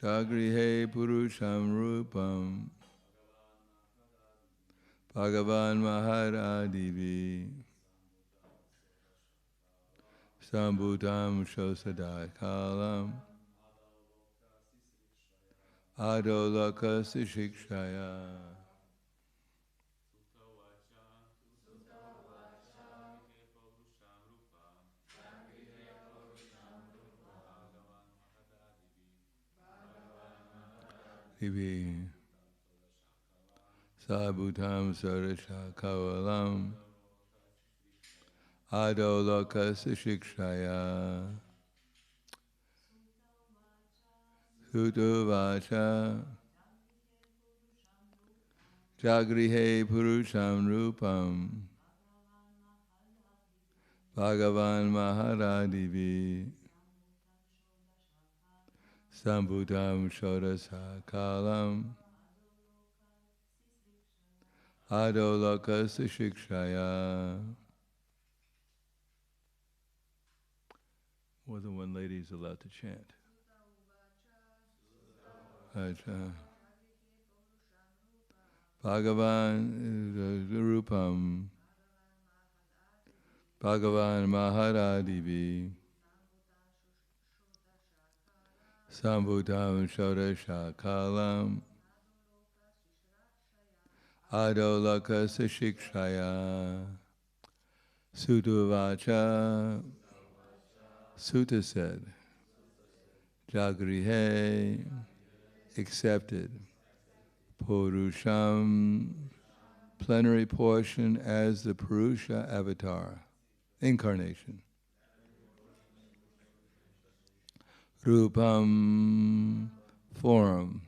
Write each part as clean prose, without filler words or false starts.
Jagrihe Purusham Rupam Bhagavan Maharadivi Sambhutam Shosadai Kalam Adolaka Sishikshaya. Divi Sabhutam Sarasha Kavalam Adolaka Sishikshaya. Sutovacha Jagrihe Purusham Rupam Bhagavan Maharadivi Sambhutam Shodasa Kalam Adoloka Sishikshaya. More than one lady is allowed to chant. Bhagavan Rupam Bhagavan Maharadivi Sambhutam Shodasha Kalam Adolaka Sishikshaya. Sutuvacha Sutta said, Jagrihe accepted, Purusham plenary portion as the Purusha avatar, incarnation. Rupam form,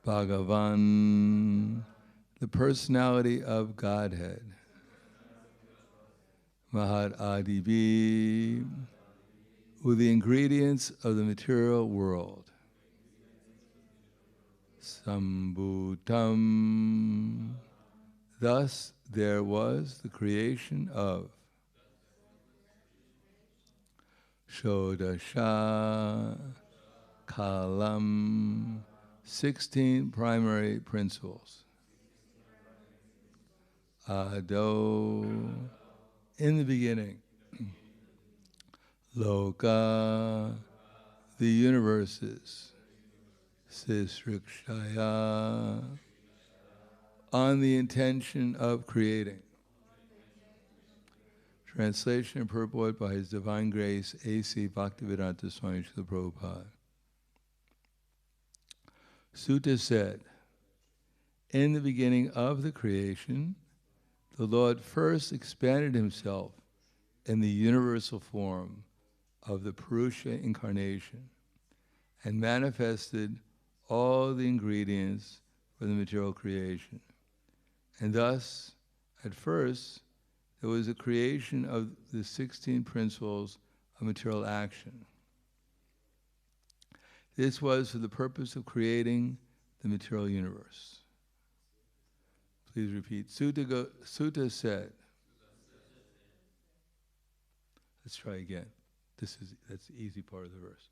Bhagavan the personality of Godhead. Mahad Adivi with the ingredients of the material world. Sambhutam. Thus there was the creation of Shodasha Kalam, 16 primary principles. Ado, in the beginning. Loka, the universes. Sisrikshaya, on the intention of creating. Translation and purport by His Divine Grace, A.C. Bhaktivedanta Swami Srila Prabhupada. Sutta said, in the beginning of the creation, the Lord first expanded Himself in the universal form of the Purusha incarnation and manifested all the ingredients for the material creation. And thus, at first, there was a creation of the 16 principles of material action. This was for the purpose of creating the material universe. Please repeat. Sutta said. Let's try again. That's the easy part of the verse.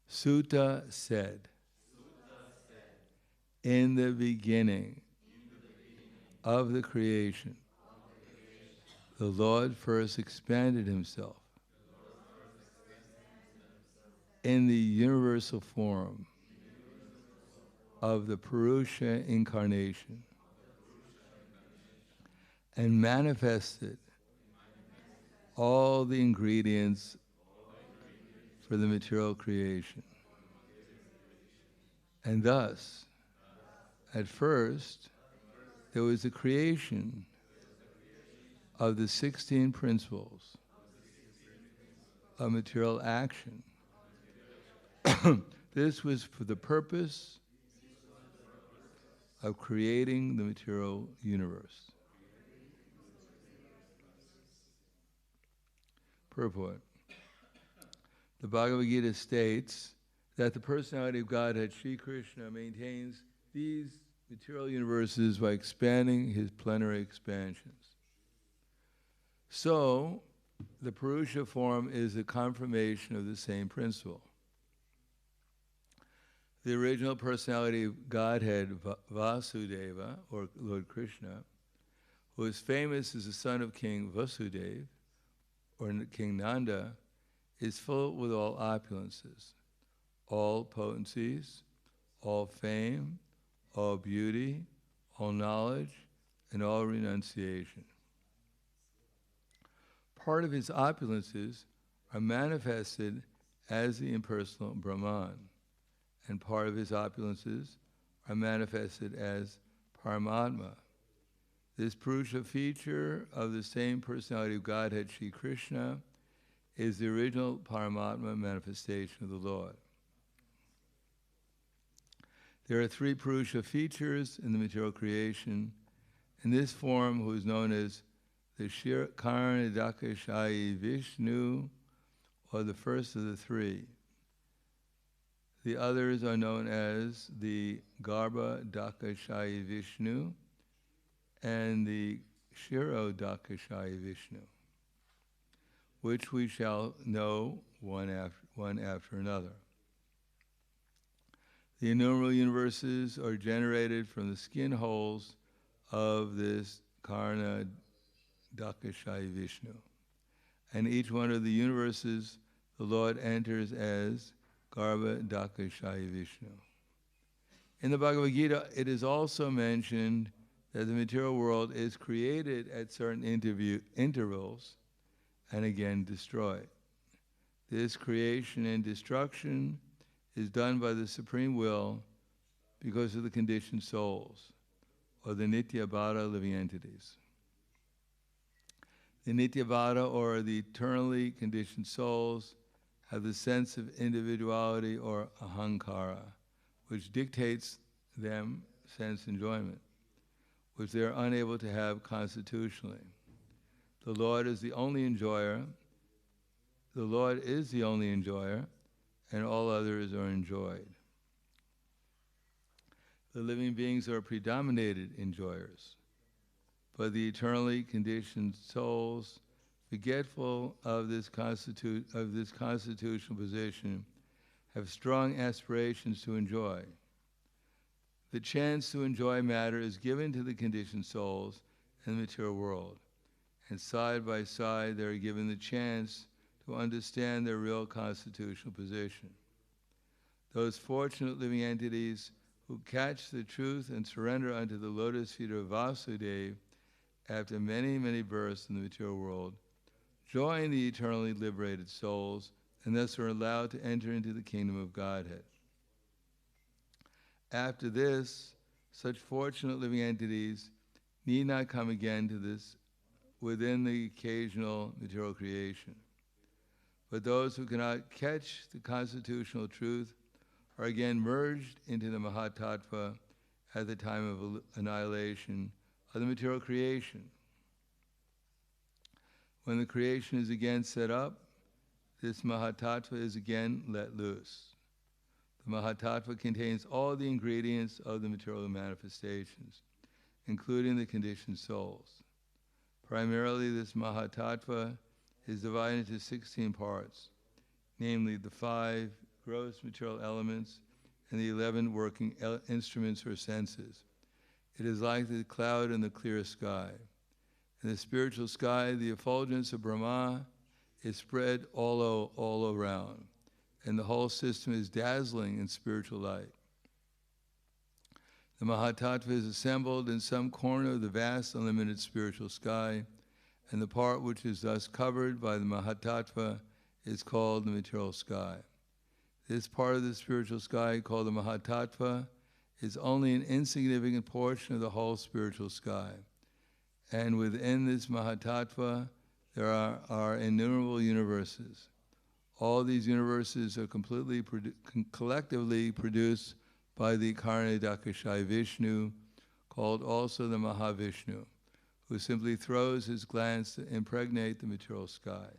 Sutta said. In the beginning of the creation, the Lord first expanded Himself in the universal form of the Purusha incarnation and manifested all the ingredients for the material creation. And thus, at first, there was the creation of the 16 principles of material action. This was for the purpose of creating the material universe. Purport. The Bhagavad Gita states that the personality of Godhead, Sri Krishna, maintains these material universes by expanding His plenary expansions. So, the Purusha form is a confirmation of the same principle. The original personality of Godhead, Vasudeva, or Lord Krishna, who is famous as the son of King Vasudeva, or King Nanda, is full with all opulences, all potencies, all fame, all beauty, all knowledge, and all renunciation. Part of his opulences are manifested as the impersonal Brahman, and part of his opulences are manifested as Paramatma. This Purusha feature of the same personality of Godhead, Shri Krishna, is the original Paramatma manifestation of the Lord. There are three Purusha features in the material creation. In this form, who is known as the Karanadakashayi Vishnu, or the first of the three. The others are known as the Garbhodakashayi Vishnu and the Kshirodakashayi Vishnu, which we shall know one after another. The innumerable universes are generated from the skin holes of this Karanadakashayi Vishnu. And each one of the universes, the Lord enters as Garbhodakashayi Vishnu. In the Bhagavad Gita, it is also mentioned that the material world is created at certain intervals and again destroyed. This creation and destruction is done by the Supreme Will because of the conditioned souls, or the Nityabhara living entities. The Nityabhara, or the eternally conditioned souls, have the sense of individuality, or ahankara, which dictates them sense enjoyment, which they are unable to have constitutionally. The Lord is the only enjoyer. The Lord is the only enjoyer, and all others are enjoyed. The living beings are predominated enjoyers, but the eternally conditioned souls, forgetful of this constitutional position, have strong aspirations to enjoy. The chance to enjoy matter is given to the conditioned souls in the material world, and side by side they are given the chance to understand their real constitutional position. Those fortunate living entities who catch the truth and surrender unto the lotus feet of Vasudeva after many, many births in the material world, join the eternally liberated souls, and thus are allowed to enter into the kingdom of Godhead. After this, such fortunate living entities need not come again to this within the occasional material creation. But those who cannot catch the constitutional truth are again merged into the Mahatattva at the time of annihilation of the material creation. When the creation is again set up, this Mahatattva is again let loose. The Mahatattva contains all the ingredients of the material manifestations, including the conditioned souls. Primarily, this Mahatattva is divided into 16 parts, namely the 5 gross material elements and the 11 working instruments or senses. It is like the cloud in the clear sky. In the spiritual sky, the effulgence of Brahma is spread all around, and the whole system is dazzling in spiritual light. The Mahatattva is assembled in some corner of the vast, unlimited spiritual sky, and the part which is thus covered by the Mahatattva is called the material sky. This part of the spiritual sky, called the Mahatattva, is only an insignificant portion of the whole spiritual sky. And within this Mahatattva, there are innumerable universes. All these universes are collectively produced by the Karanadakashayi Vishnu, called also the Mahavishnu, who simply throws his glance to impregnate the material sky.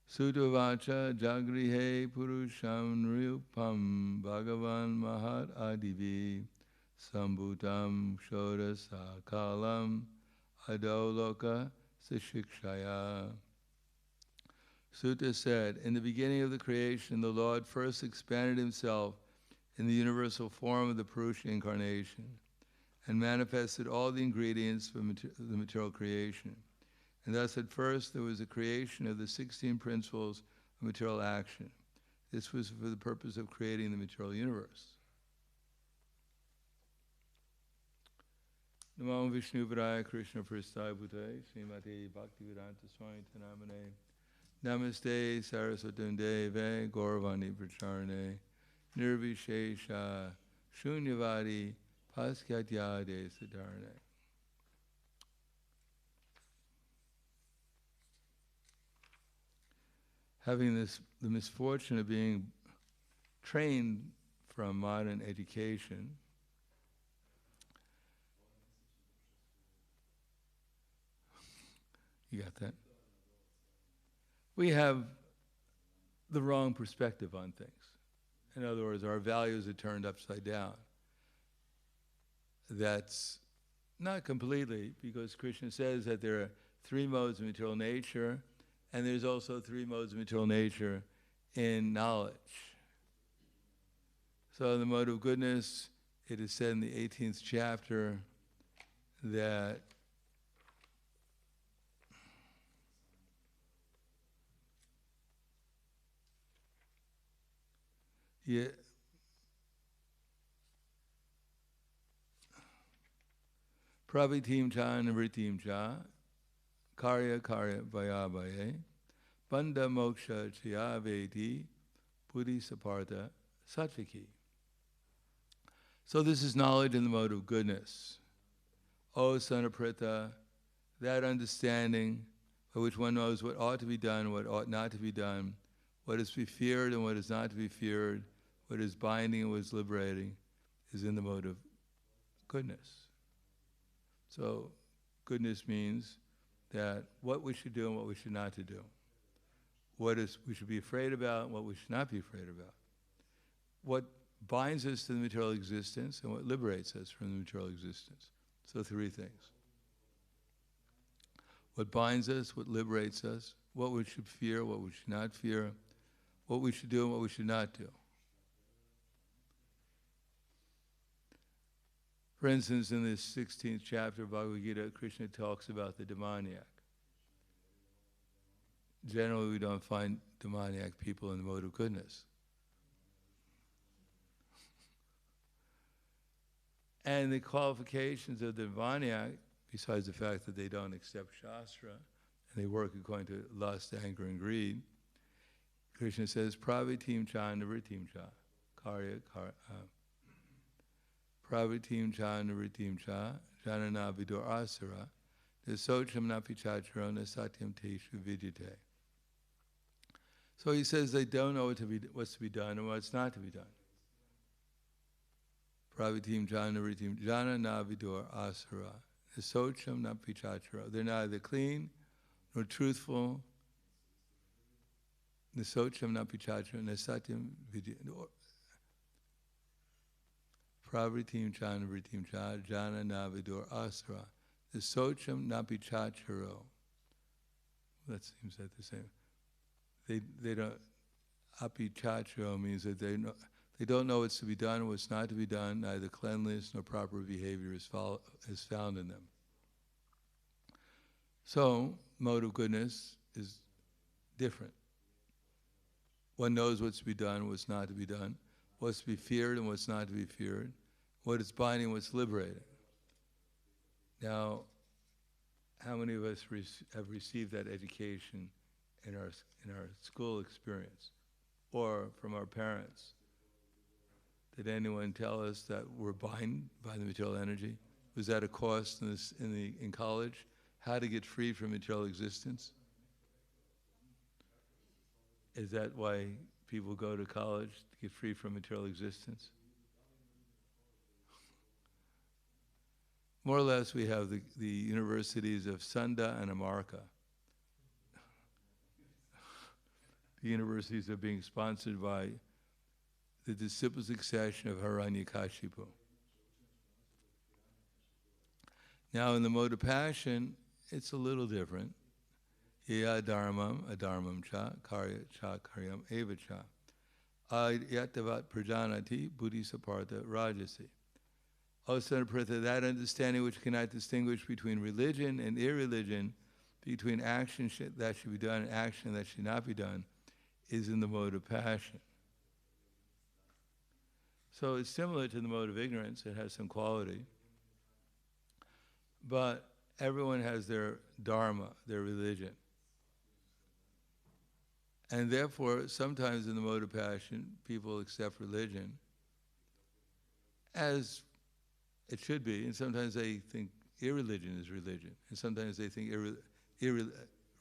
Sutavacha jagrihe purusham nrupam bhagavan mahat adivi sambhutam shodasa kalam adoloka Sashikshaya. Sutta said, in the beginning of the creation, the Lord first expanded himself in the universal form of the Purusha incarnation and manifested all the ingredients for the material creation. And thus at first there was a creation of the 16 principles of material action. This was for the purpose of creating the material universe. Namo Vishnu Padaya Krishna Prasthaya Bhutaya Srimati Bhaktivedanta Swami Tanamane Namaste Saraswatundeve Gauravani Pracharane Nirvishesha Shunyavadi Paskyatyade Siddharane. Having the misfortune of being trained from modern education, you got that? We have the wrong perspective on things. In other words, our values are turned upside down. That's not completely, because Krishna says that there are 3 modes of material nature, and there's also 3 modes of material nature in knowledge. So in the mode of goodness, it is said in the 18th chapter that Pravitim cha nivritim cha karya karya vayavaye bandha moksha chayaveti buddhi sapartha sattviki. So this is knowledge in the mode of goodness. O son of Pritha, that understanding by which one knows what ought to be done, what ought not to be done, what is to be feared and what is not to be feared, what is binding and what is liberating, is in the mode of goodness. So goodness means that what we should do and what we should not to do. What is we should be afraid about and what we should not be afraid about. What binds us to the material existence and what liberates us from the material existence. So 3 things. What binds us, what liberates us, what we should fear, what we should not fear, what we should do and what we should not do. For instance, in this 16th chapter of Bhagavad Gita, Krishna talks about the demoniac. Generally, we don't find demoniac people in the mode of goodness. And the qualifications of the demoniac, besides the fact that they don't accept Shastra, and they work according to lust, anger, and greed, Krishna says, Pravitim cha nivritim cha, karya Pravitim cha nivritim cha, janana vidur asura, nisocham napi chacharo nasatyam teshu vidyate. So he says they don't know what's to be done and what's not to be done. Pravitim cha nivritim janana vidur asura, nisocham napi chacharo. They're neither clean nor truthful. Nisocham napi chacharo nasatyam vidyate. Pravritim cha nivritim cha jana navidur asra. The socham napi chacharo. That seems like the same. They don't. Api chacharo means that they don't know what's to be done, what's not to be done. Neither cleanliness nor proper behavior is found in them. So mode of goodness is different. One knows what's to be done, what's not to be done, what's to be feared and what's not to be feared, what is binding, what's liberating. Now, how many of us have received that education in our school experience or from our parents? Did anyone tell us that we're bound by the material energy? Was that a course in college? How to get free from material existence? Is that why people go to college, to get free from material existence? More or less, we have the universities of Sunda and Amarka. The universities are being sponsored by the disciple succession of Hiranyakashipu. Now, in the mode of passion, it's a little different. Ya dharmam, adharmam cha, karya cha, karyam eva cha. Yatavat prajanati, buddhisapartha rajasi. Also, that understanding which cannot distinguish between religion and irreligion, between action that should be done and action that should not be done, is in the mode of passion. So it's similar to the mode of ignorance. It has some quality. But everyone has their dharma, their religion. And therefore, sometimes in the mode of passion, people accept religion as it should be, and sometimes they think irreligion is religion, and sometimes they think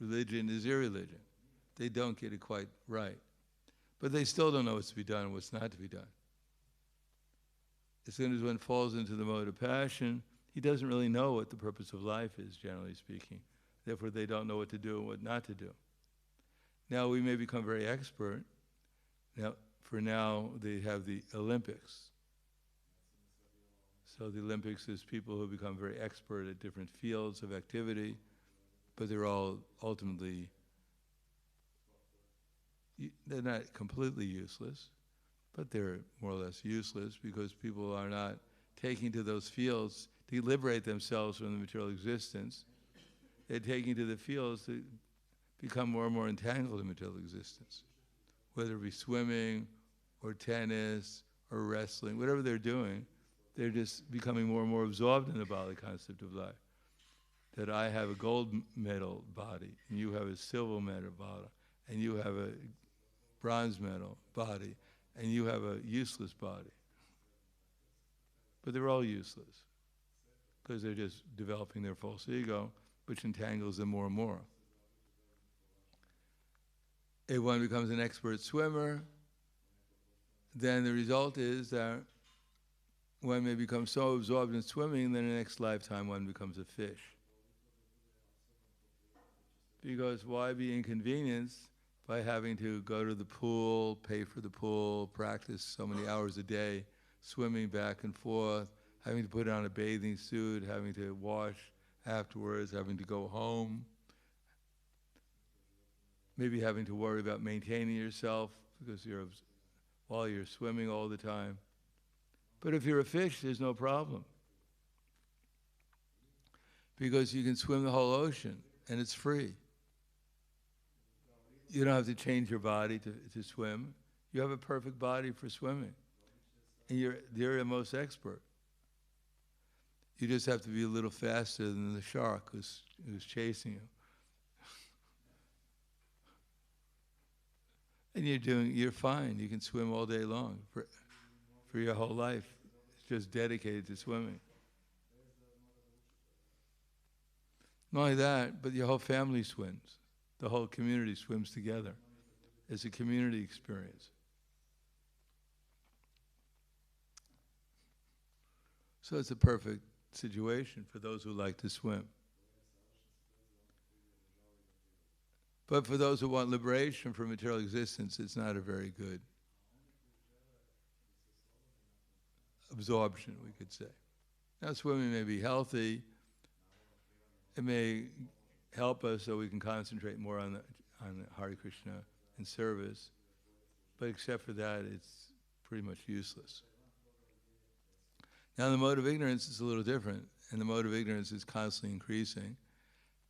religion is irreligion. They don't get it quite right. But they still don't know what's to be done and what's not to be done. As soon as one falls into the mode of passion, he doesn't really know what the purpose of life is, generally speaking. Therefore, they don't know what to do and what not to do. Now, we may become very expert. Now, they have the Olympics. So the Olympics is people who become very expert at different fields of activity, but they're all ultimately, they're not completely useless, but they're more or less useless because people are not taking to those fields to liberate themselves from the material existence. They're taking to the fields to become more and more entangled in material existence, whether it be swimming or tennis or wrestling, whatever they're doing. They're just becoming more and more absorbed in the bodily concept of life. That I have a gold medal body, and you have a silver medal body, and you have a bronze medal body, and you have a useless body. But they're all useless, because they're just developing their false ego, which entangles them more and more. If one becomes an expert swimmer, then the result is that one may become so absorbed in swimming that in the next lifetime one becomes a fish. Because why be inconvenienced by having to go to the pool, pay for the pool, practice so many hours a day, swimming back and forth, having to put on a bathing suit, having to wash afterwards, having to go home, maybe having to worry about maintaining yourself because while you're swimming all the time. But if you're a fish, there's no problem. Because you can swim the whole ocean, and it's free. You don't have to change your body to swim. You have a perfect body for swimming. And you're the most expert. You just have to be a little faster than the shark who's chasing you. And you're fine. You can swim all day long for your whole life. It's just dedicated to swimming. Not only that, but your whole family swims. The whole community swims together. It's a community experience. So it's a perfect situation for those who like to swim. But for those who want liberation from material existence, it's not a very good absorption, we could say. Now, swimming may be healthy. It may help us so we can concentrate more on Hare Krišna and service. But except for that, it's pretty much useless. Now, the mode of ignorance is a little different, and the mode of ignorance is constantly increasing.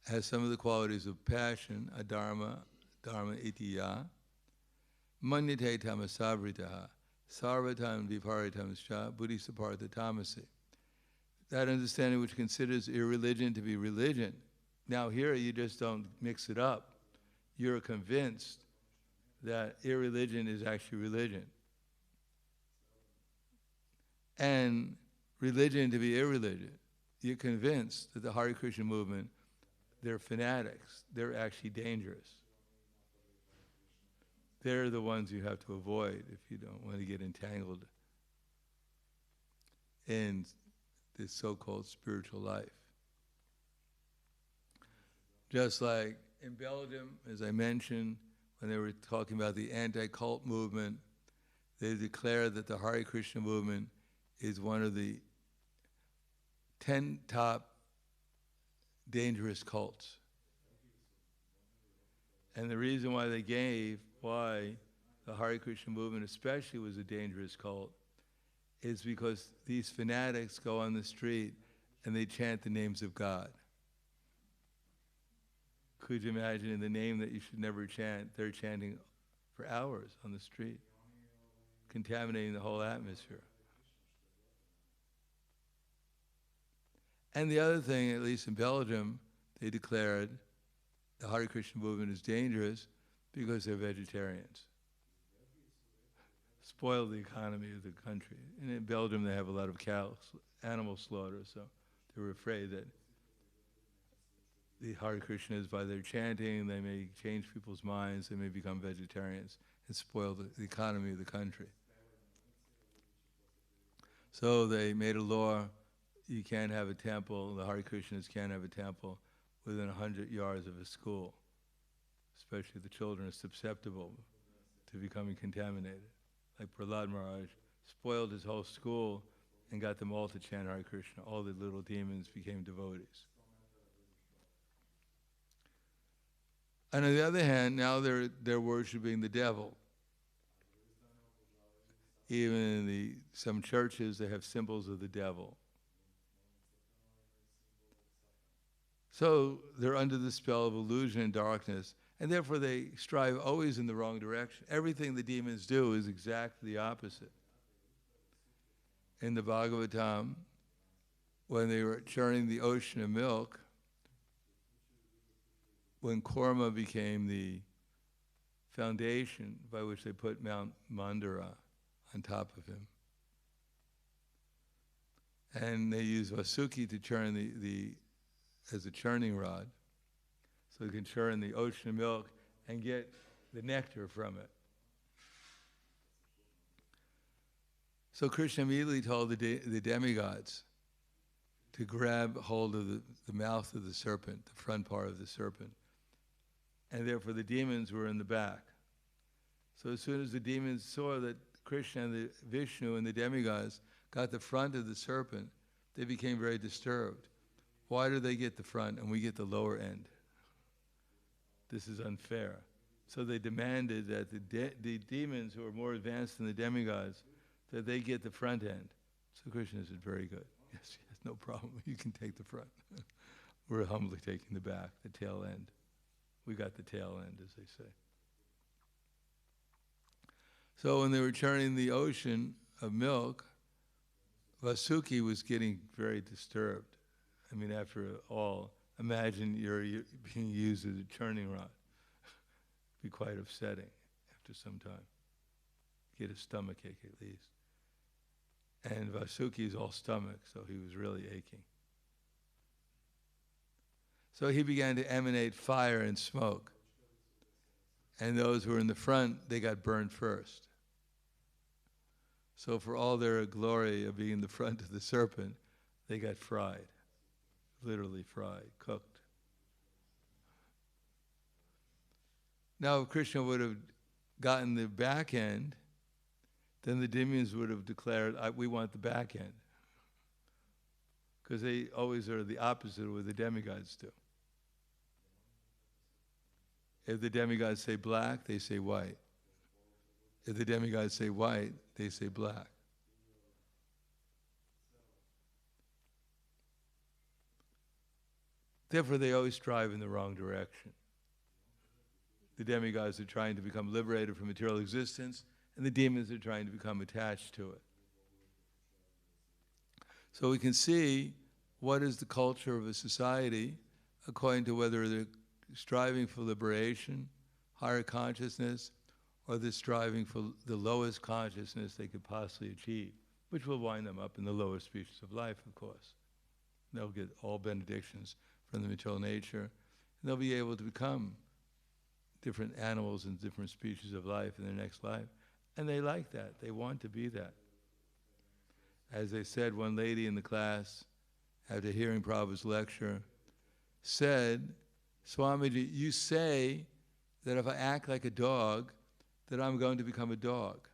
It has some of the qualities of passion, adharma, dharma itiya, manyate tamasavritaha, sarvatam viparitam scha, buddhisapartha tamasi. That understanding which considers irreligion to be religion. Now here you just don't mix it up. You're convinced that irreligion is actually religion. And religion to be irreligion. You're convinced that the Hare Krišna movement, they're fanatics. They're actually dangerous. They're the ones you have to avoid if you don't want to get entangled in this so-called spiritual life. Just like in Belgium, as I mentioned, when they were talking about the anti-cult movement, they declared that the Hare Krišna movement is one of the 10 top dangerous cults. And the reason why why the Hare Krishna movement especially was a dangerous cult, is because these fanatics go on the street and they chant the names of God. Could you imagine, in the name that you should never chant, they're chanting for hours on the street, contaminating the whole atmosphere. And the other thing, at least in Belgium, they declared the Hare Krishna movement is dangerous because they're vegetarians. Spoil the economy of the country. And in Belgium, they have a lot of animal slaughter, so they were afraid that the Hare Krishnas, by their chanting, they may change people's minds, they may become vegetarians and spoil the economy of the country. So they made a law, you can't have a temple, the Hare Krishnas can't have a temple within 100 yards of a school. Especially the children are susceptible to becoming contaminated. Like Prahlad Maharaj spoiled his whole school and got them all to chant Hare Krishna. All the little demons became devotees. And on the other hand, now they're worshiping the devil. Even in some churches, they have symbols of the devil. So they're under the spell of illusion and darkness, and therefore they strive always in the wrong direction. Everything the demons do is exactly the opposite. In the Bhagavatam, when they were churning the ocean of milk, when Korma became the foundation by which they put Mount Mandara on top of him, and they used Vasuki to churn as a churning rod, so they can churn the ocean of milk and get the nectar from it. So Krishna immediately told the demigods to grab hold of the mouth of the serpent, the front part of the serpent, and therefore the demons were in the back. So as soon as the demons saw that Krishna and the Vishnu and the demigods got the front of the serpent, they became very disturbed. Why do they get the front and we get the lower end? This is unfair. So they demanded that the demons who are more advanced than the demigods, that they get the front end. So Krishna said, very good. Yes, no problem. You can take the front. We're humbly taking the back, the tail end. We got the tail end, as they say. So when they were churning the ocean of milk, Vasuki was getting very disturbed. I mean, after all, imagine you're being used as a churning rod. It'd be quite upsetting after some time. Get a stomachache at least. And Vasuki is all stomach, so he was really aching. So he began to emanate fire and smoke. And those who were in the front, they got burned first. So for all their glory of being in the front of the serpent, they got fried. Literally fried, cooked. Now if Krishna would have gotten the back end, then the demons would have declared, we want the back end. Because they always are the opposite of what the demigods do. If the demigods say black, they say white. If the demigods say white, they say black. Therefore, they always strive in the wrong direction. The demigods are trying to become liberated from material existence, and the demons are trying to become attached to it. So we can see what is the culture of a society according to whether they're striving for liberation, higher consciousness, or they're striving for the lowest consciousness they could possibly achieve, which will wind them up in the lower species of life, of course. They'll get all benedictions from the material nature, and they'll be able to become different animals and different species of life in their next life. And they like that. They want to be that. As they said, one lady in the class, after hearing Prabhupada's lecture, said, Swamiji, you say that if I act like a dog, that I'm going to become a dog.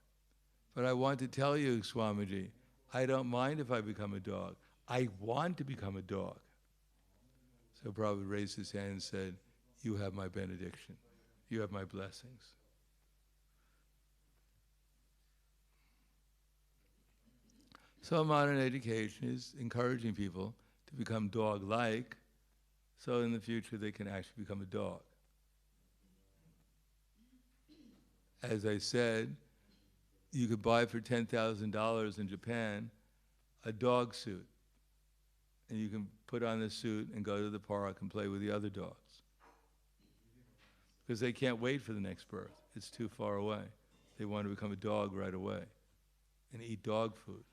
But I want to tell you, Swamiji, I don't mind if I become a dog. I want to become a dog. So Prabhupada raised his hand and said, "You have my benediction. You have my blessings." So modern education is encouraging people to become dog-like, so in the future they can actually become a dog. As I said, you could buy for $10,000 in Japan a dog suit, and you can put on the suit and go to the park and play with the other dogs. Because they can't wait for the next birth. It's too far away. They want to become a dog right away and eat dog food.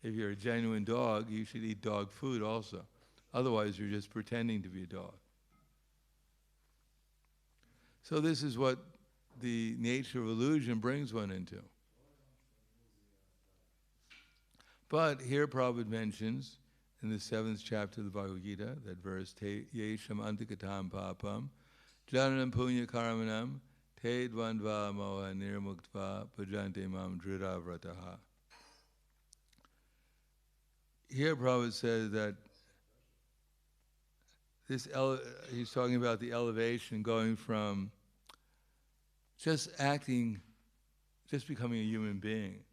If you're a genuine dog, you should eat dog food also. Otherwise, you're just pretending to be a dog. So this is what the nature of illusion brings one into. But here Prabhupada mentions in the 7th chapter of the Bhagavad Gita, that verse, Te yesham antikatam papam, jananam punya karmanam, te dvandva moha nirmuktva, bhajante mam drita vrataha. Here Prabhupada says that he's talking about the elevation going from just becoming a human being.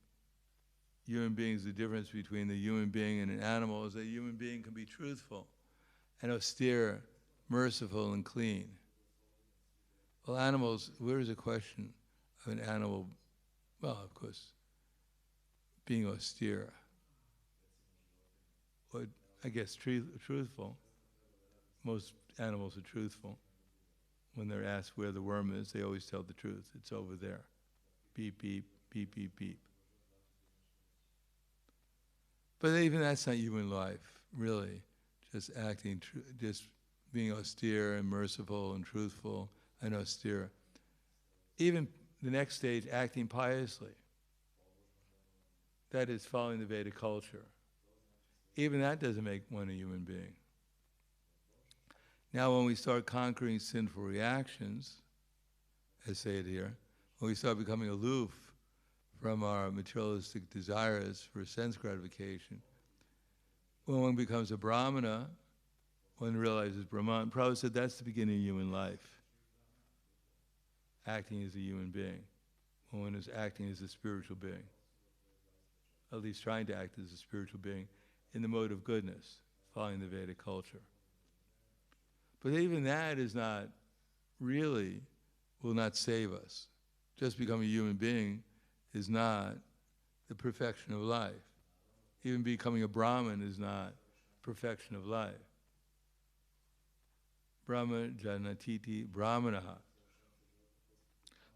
Human being is the difference between the human being and an animal, is that a human being can be truthful and austere, merciful and clean. Well, animals, where is a question of an animal, well, of course, being austere. But I guess truthful. Most animals are truthful. When they're asked where the worm is, they always tell the truth. It's over there. Beep, beep, beep, beep, beep. But even that's not human life, really. Just just being austere and merciful and truthful and austere. Even the next stage, acting piously. That is following the Vedic culture. Even that doesn't make one a human being. Now when we start conquering sinful reactions, I say it here, when we start becoming aloof from our materialistic desires for sense gratification, when one becomes a Brahmana, one realizes Brahman. Prabhupada said that's the beginning of human life, acting as a human being, when one is acting as a spiritual being, at least trying to act as a spiritual being in the mode of goodness, following the Vedic culture. But even that is not really, will not save us. Just becoming a human being is not the perfection of life. Even becoming a Brahmin is not perfection of life. Brahma janatiti brahmanaha.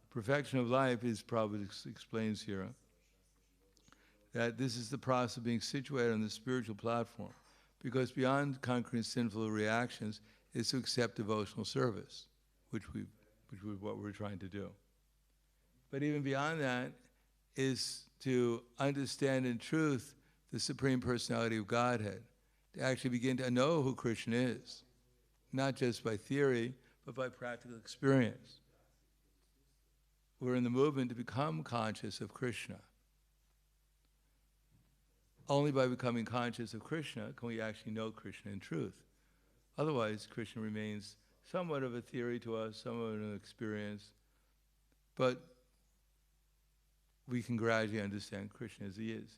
Perfection of life is, Prabhupada explains here, that this is the process of being situated on the spiritual platform, because beyond conquering sinful reactions is to accept devotional service, which is what we're trying to do. But even beyond that is to understand in truth the Supreme Personality of Godhead, to actually begin to know who Krishna is, not just by theory, but by practical experience. We're in the movement to become conscious of Krishna. Only by becoming conscious of Krishna can we actually know Krishna in truth. Otherwise, Krishna remains somewhat of a theory to us, somewhat of an experience, but we can gradually understand Krishna as he is.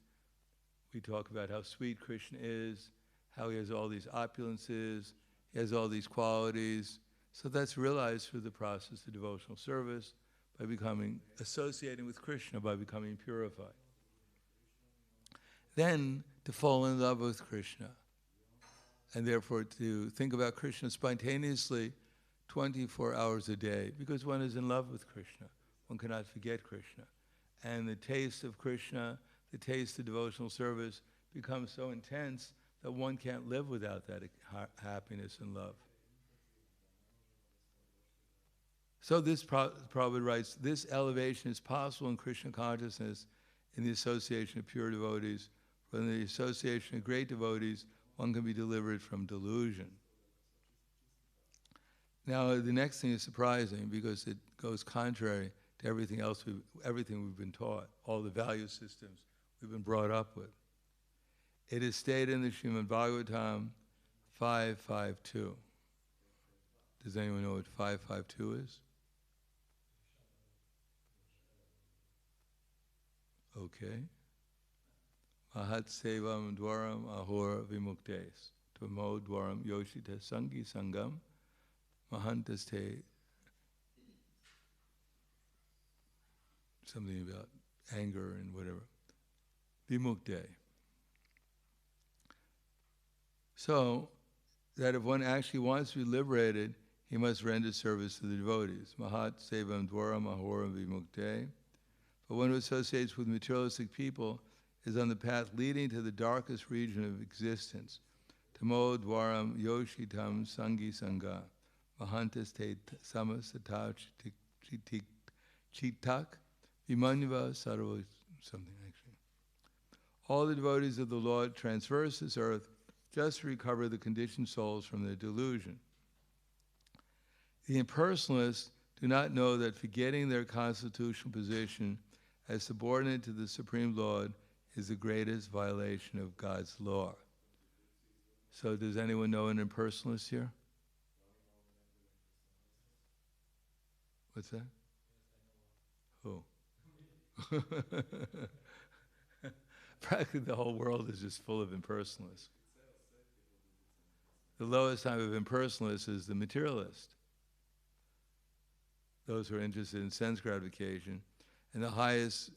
We talk about how sweet Krishna is, how he has all these opulences, he has all these qualities. So that's realized through the process of devotional service, by associating with Krishna, by becoming purified. Then to fall in love with Krishna, and therefore to think about Krishna spontaneously 24 hours a day, because one is in love with Krishna. One cannot forget Krishna. And the taste of Krishna, the taste of devotional service becomes so intense that one can't live without that happiness and love. So this Prabhupada writes, this elevation is possible in Krishna consciousness in the association of pure devotees. From the association of great devotees, one can be delivered from delusion. Now, the next thing is surprising because it goes contrary to everything else, everything we've been taught, all the value systems we've been brought up with. It is stated in the Srimad Bhagavatam 552. Does anyone know what 552 is? Okay. Mahat Sevam Dwaram Ahora Vimuktes. Tvamo Dwaram Yoshita Sangi Sangam Mahantaste. Something about anger and whatever. Vimukte. So, that if one actually wants to be liberated, he must render service to the devotees. Mahat Sevam Dwaram Ahoram Vimukte. But one who associates with materialistic people is on the path leading to the darkest region of existence. Tamo Dwaram Yoshitam Sangi Sangha. Mahantas Te Samasata Chitak. Vimanyava Sarva, something actually. All the devotees of the Lord transverse this earth just to recover the conditioned souls from their delusion. The impersonalists do not know that forgetting their constitutional position as subordinate to the Supreme Lord is the greatest violation of God's law. So does anyone know an impersonalist here? What's that? Who? Practically the whole world is just full of impersonalists. The lowest type of impersonalist is the materialist. Those who are interested in sense gratification. And the highest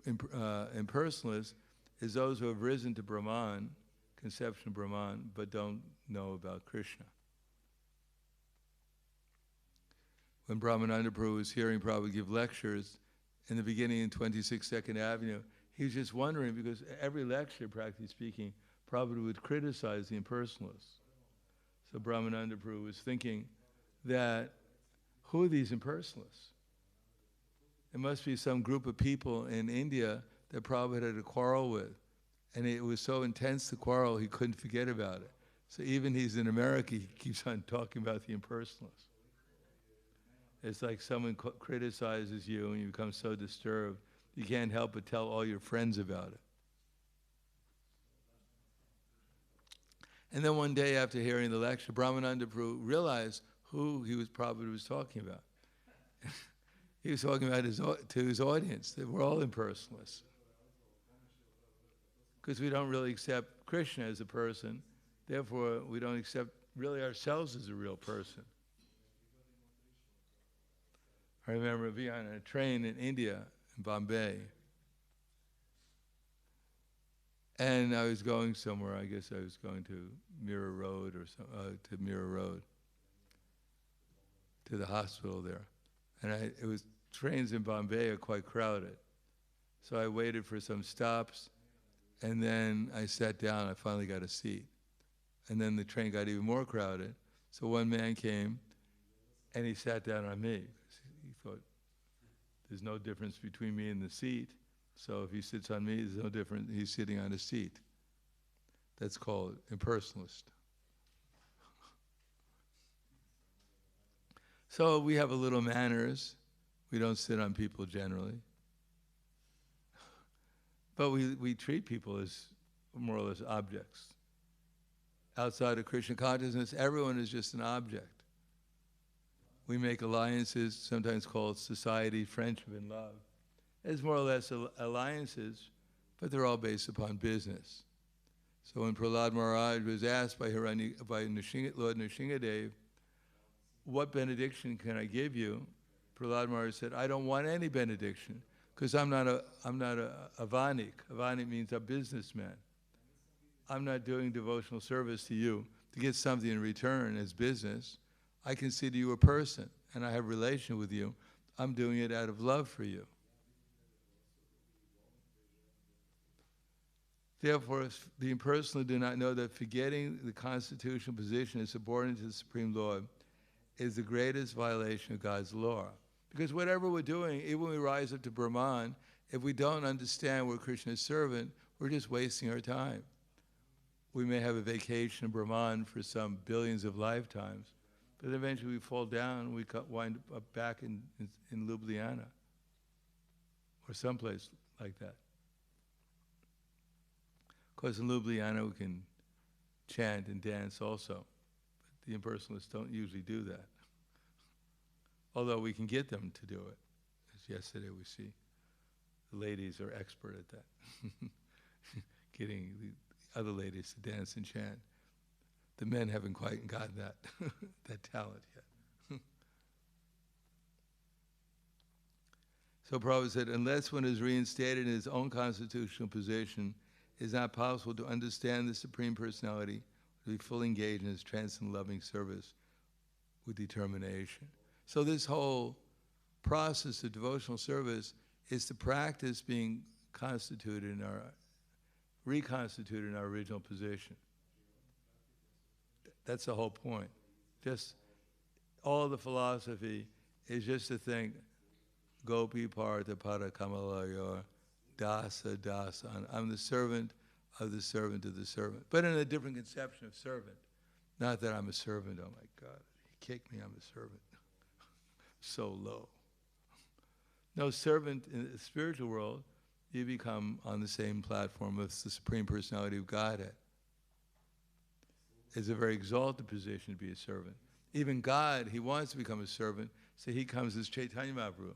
impersonalist is those who have risen to Brahman, conception of Brahman, but don't know about Krishna. When Brahmananda Prabhu was hearing Prabhupada give lectures in the beginning in 26 Second Avenue, he was just wondering, because every lecture, practically speaking, Prabhupada would criticize the impersonalists. So Brahmananda Prabhu was thinking that, who are these impersonalists? It must be some group of people in India that Prabhupada had a quarrel with. And it was so intense, the quarrel, he couldn't forget about it. So even he's in America, he keeps on talking about the impersonalists. It's like someone criticizes you and you become so disturbed, you can't help but tell all your friends about it. And then one day after hearing the lecture, Brahmananda Prabhu realized who Prabhupada was talking about. He was talking about to his audience, that we're all impersonalists. Because we don't really accept Krishna as a person, therefore we don't accept really ourselves as a real person. I remember being on a train in India, in Bombay, and I was going somewhere. I guess I was going to Mira Road to the hospital there. And trains in Bombay are quite crowded. So I waited for some stops, and then I sat down. I finally got a seat. And then the train got even more crowded. So one man came, and he sat down on me. He thought, there's no difference between me and the seat. So if he sits on me, there's no difference. He's sitting on a seat. That's called impersonalist. So we have a little manners. We don't sit on people generally. But we treat people as more or less objects. Outside of Krishna consciousness, everyone is just an object. We make alliances, sometimes called society, friendship, and love. It's more or less alliances, but they're all based upon business. So when Prahlad Maharaj was asked by Lord Nrsingadev, what benediction can I give you? Prahlad Maharaj said, I don't want any benediction, because I'm not a avanik. Avanik means a businessman. I'm not doing devotional service to you to get something in return as business. I consider you a person, and I have a relation with you. I'm doing it out of love for you. Therefore, the impersonal do not know that forgetting the constitutional position as subordinate to the Supreme Lord is the greatest violation of God's law. Because whatever we're doing, even when we rise up to Brahman, if we don't understand we're Krishna's servant, we're just wasting our time. We may have a vacation in Brahman for some billions of lifetimes, but eventually we fall down and we wind up back in Ljubljana or someplace like that. Of course, in Ljubljana we can chant and dance also. But the impersonalists don't usually do that. Although we can get them to do it. As yesterday we see, the ladies are expert at that. Getting the other ladies to dance and chant. The men haven't quite gotten that, that talent yet. So Prabhupada said, unless one is reinstated in his own constitutional position, it is not possible to understand the Supreme Personality, to be fully engaged in his transcendent loving service with determination. So this whole process of devotional service is to practice being reconstituted in our original position. That's the whole point. Just all the philosophy is just to think, Gopi Partha Pada Kamalayor, Dasa Dasa. I'm the servant of the servant of the servant. But in a different conception of servant. Not that I'm a servant, oh my God, he kicked me, I'm a servant. So low. No, servant in the spiritual world, you become on the same platform with the Supreme Personality of Godhead. It's a very exalted position to be a servant. Even God, he wants to become a servant, so he comes as Chaitanya Mahaprabhu.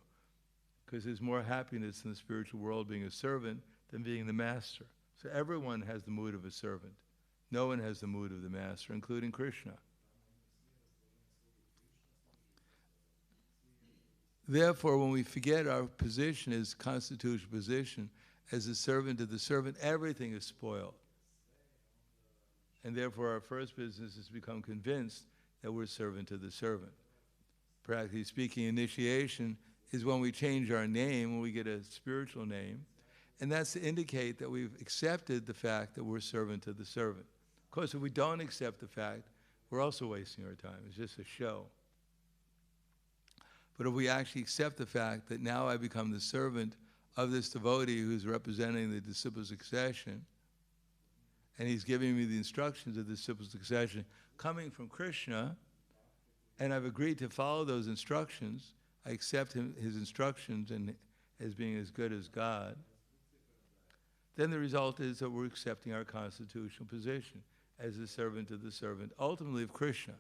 Because there's more happiness in the spiritual world being a servant than being the master. So everyone has the mood of a servant. No one has the mood of the master, including Krishna. Therefore, when we forget our position as constitutional position, as a servant of the servant, everything is spoiled. And therefore, our first business is to become convinced that we're servant of the servant. Practically speaking, initiation is when we change our name, when we get a spiritual name, and that's to indicate that we've accepted the fact that we're servant of the servant. Of course, if we don't accept the fact, we're also wasting our time. It's just a show. But if we actually accept the fact that now I become the servant of this devotee who's representing the disciple succession, and he's giving me the instructions of the disciple succession coming from Krishna, and I've agreed to follow those instructions, I accept his instructions and as being as good as God, then the result is that we're accepting our constitutional position as the servant of the servant, ultimately of Krishna.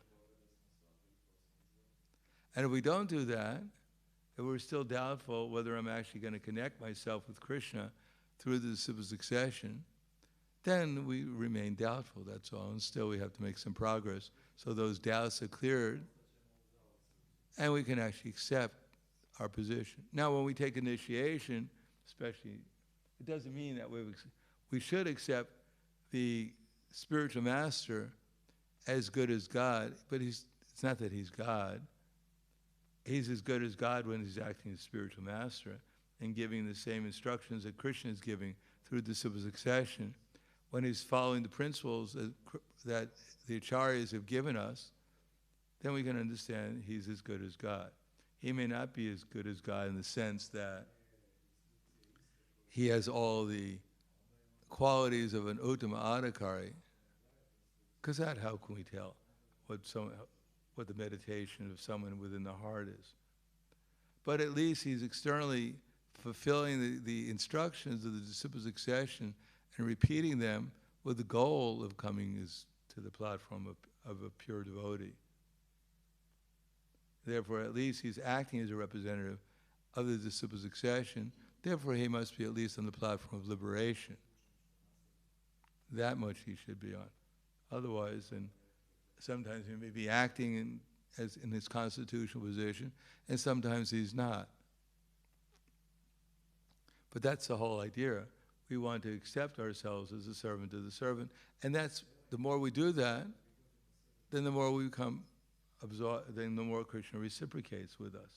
And if we don't do that, if we're still doubtful whether I'm actually going to connect myself with Krishna through the disciple succession, then we remain doubtful, that's all. And still we have to make some progress so those doubts are cleared and we can actually accept our position. Now, when we take initiation, especially, it doesn't mean that we should accept the spiritual master as good as God, but it's not that he's God. He's as good as God when he's acting as spiritual master and giving the same instructions that Krishna is giving through disciple succession. When he's following the principles that the acharyas have given us, then we can understand he's as good as God. He may not be as good as God in the sense that he has all the qualities of an Uttama Adhikari, because how can we tell what the meditation of someone within the heart is? But at least he's externally fulfilling the instructions of the disciple succession and repeating them with the goal of coming to the platform of a pure devotee. Therefore, at least he's acting as a representative of the disciple succession. Therefore, he must be at least on the platform of liberation. That much he should be on. Otherwise, and sometimes he may be acting in his constitutional position, and sometimes he's not. But that's the whole idea. We want to accept ourselves as a servant of the servant, and that's the more we do that, then the more we become absorbed, then the more Krishna reciprocates with us.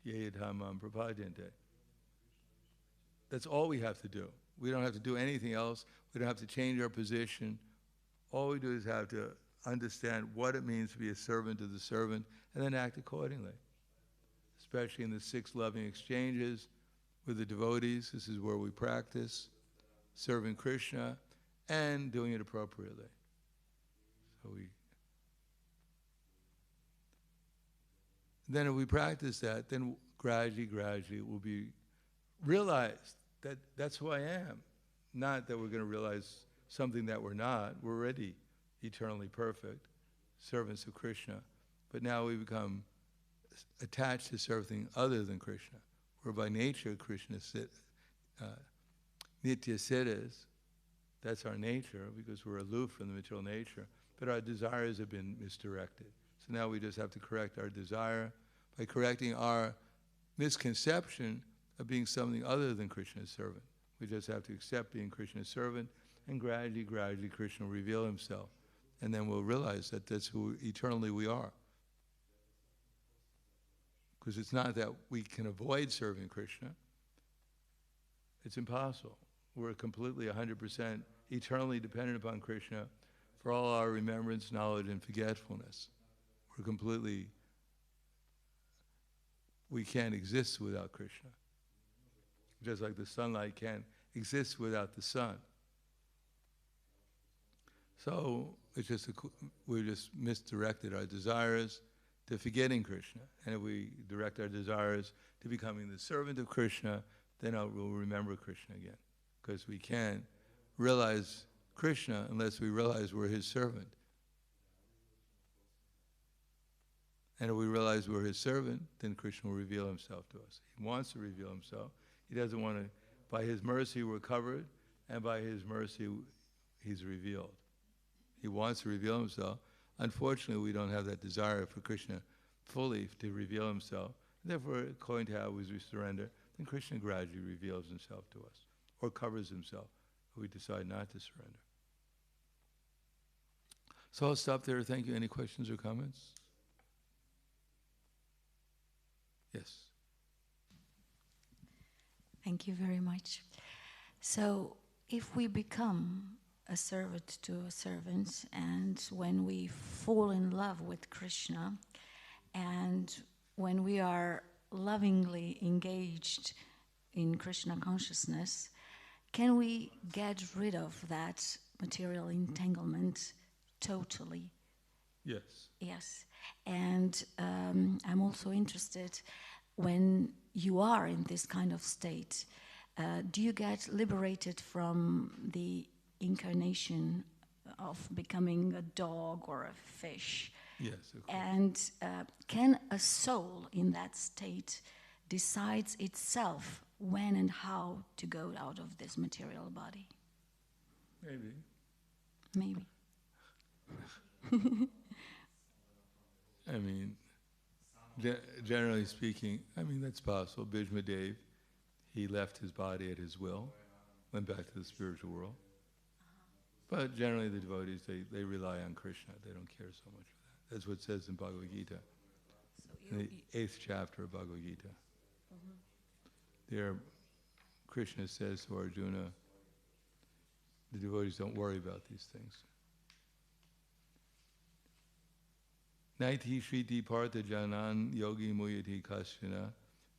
Ye dhamam prapadyante. That's all we have to do. We don't have to do anything else. We don't have to change our position. All we do is have to understand what it means to be a servant of the servant and then act accordingly. Especially in the 6 loving exchanges with the devotees. This is where we practice serving Krishna and doing it appropriately. So then if we practice that, then gradually it will be realized that that's who I am. Not that we're going to realize something that we're not. We're already eternally perfect, servants of Krishna. But now we become attached to something other than Krishna. Where by nature Krishna Nitya Siddhas, that's our nature because we're aloof from the material nature. But our desires have been misdirected. So now we just have to correct our desire by correcting our misconception of being something other than Krishna's servant. We just have to accept being Krishna's servant, and gradually Krishna will reveal himself. And then we'll realize that that's who eternally we are. Because it's not that we can avoid serving Krishna. It's impossible. We're completely 100% eternally dependent upon Krishna for all our remembrance, knowledge, and forgetfulness. We're completely, we can't exist without Krishna. Just like the sunlight can't exist without the sun. So it's just we just misdirected our desires to forgetting Krishna. And if we direct our desires to becoming the servant of Krishna, then we'll remember Krishna again. Because we can't realize Krishna unless we realize we're his servant. And if we realize we're his servant, then Krishna will reveal himself to us. He wants to reveal himself. He doesn't want to, by his mercy we're covered, and by his mercy he's revealed. He wants to reveal himself. Unfortunately, we don't have that desire for Krishna fully to reveal himself. Therefore, according to how we surrender, then Krishna gradually reveals himself to us, or covers himself, if we decide not to surrender. So I'll stop there. Thank you. Any questions or comments? Yes. Thank you very much. So, if we become a servant to a servant, and when we fall in love with Krishna, and when we are lovingly engaged in Krishna consciousness, can we get rid of that material entanglement totally? Yes. Yes. And I'm also interested, when you are in this kind of state, do you get liberated from the incarnation of becoming a dog or a fish? Yes. Okay. And can a soul in that state decides itself when and how to go out of this material body? Maybe. Maybe. I mean, generally speaking, I mean, that's possible. Bhishma Dev, he left his body at his will, went back to the spiritual world. But generally the devotees, they rely on Krishna. They don't care so much for that. That's what it says in Bhagavad Gita, in the 8th chapter of Bhagavad Gita. There, Krishna says to Arjuna, the devotees don't worry about these things. Naiti shriti partha janan yogi muyati kashana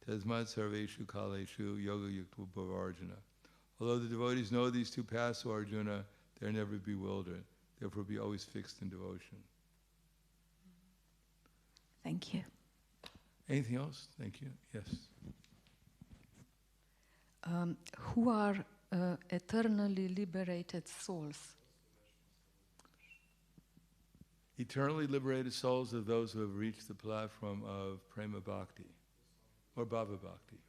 tasmat sarveshu kaleshu yoga yukta bhavarjuna. Although the devotees know these two paths, O Arjuna, they're never bewildered. Therefore be always fixed in devotion. Thank you. Anything else? Thank you. Yes. Who are eternally liberated souls? Eternally liberated souls are those who have reached the platform of Prema Bhakti, or Bhava Bhakti,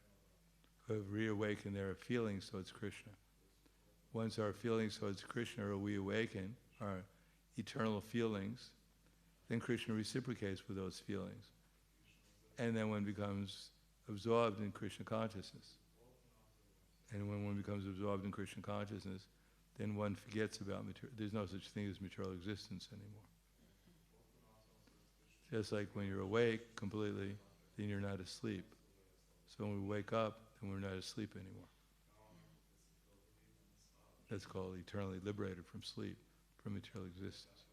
who have reawakened their feelings towards Krishna. Once our feelings towards Krishna are reawakened, our eternal feelings, then Krishna reciprocates with those feelings. And then one becomes absorbed in Krishna consciousness. And when one becomes absorbed in Krishna consciousness, then one forgets about material. There's no such thing as material existence anymore. Just like when you're awake completely, then you're not asleep. So when we wake up, then we're not asleep anymore. That's called eternally liberated from sleep, from material existence.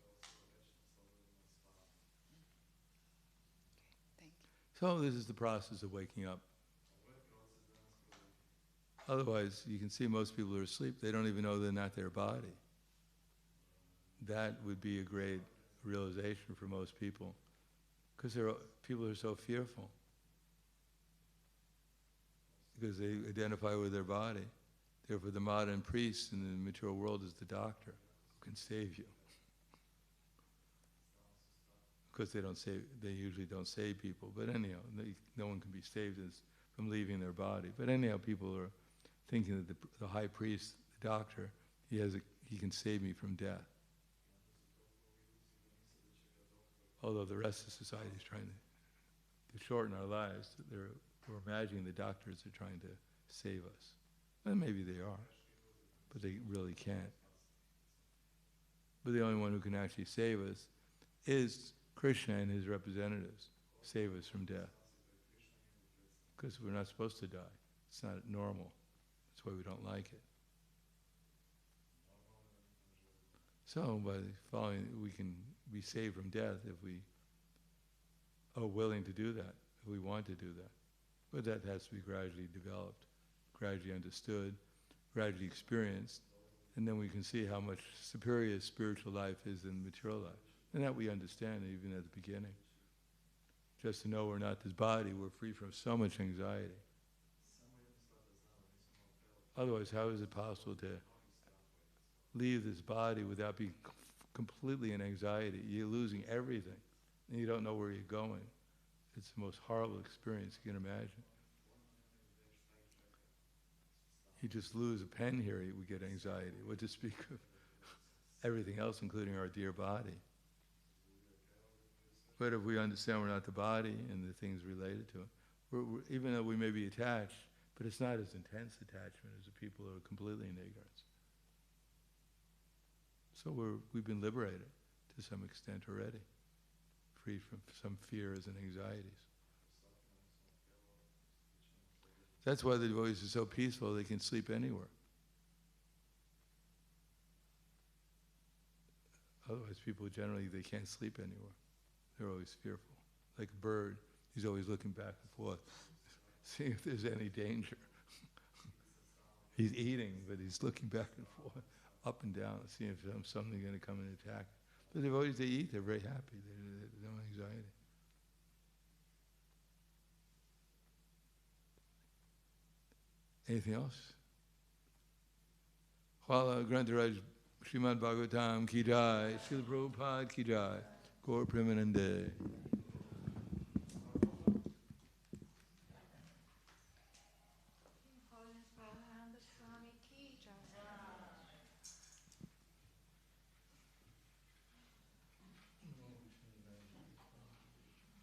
Thank you. So this is the process of waking up. Otherwise, you can see most people are asleep. They don't even know they're not their body. That would be a great realization for most people. Because people are so fearful. Because they identify with their body. Therefore, the modern priest in the material world is the doctor who can save you. course, they usually don't save people. But anyhow, no one can be saved from leaving their body. But anyhow, people are thinking that the high priest, the doctor, he can save me from death. Although the rest of society is trying to shorten our lives, we're imagining the doctors are trying to save us. And maybe they are, but they really can't. But the only one who can actually save us is Krishna and his representatives, save us from death. Because we're not supposed to die. It's not normal. That's why we don't like it. So by following, we can be saved from death if we are willing to do that, if we want to do that. But that has to be gradually developed, gradually understood, gradually experienced, and then we can see how much superior spiritual life is than material life. And that we understand even at the beginning. Just to know we're not this body, we're free from so much anxiety. Otherwise, how is it possible to leave this body without being completely in anxiety? You're losing everything, and you don't know where you're going. It's the most horrible experience you can imagine. You just lose a pen here, we get anxiety. What to speak of everything else, including our dear body. But if we understand we're not the body and the things related to it, even though we may be attached, but it's not as intense attachment as the people who are completely in ignorance. So we've been liberated to some extent already, free from some fears and anxieties. That's why the devotees are so peaceful, they can sleep anywhere. Otherwise, people generally, they can't sleep anywhere. They're always fearful. Like a bird, he's always looking back and forth, seeing if there's any danger. He's eating, but he's looking back and forth, up and down, seeing if there's something going to come and attack. But the devotees, they eat, they're very happy, there's no anxiety. Anything else? Hvala Grantaraj Srimad Bhagavatam ki jai, Srila Prabhupada ki jai, Gaur Premanande.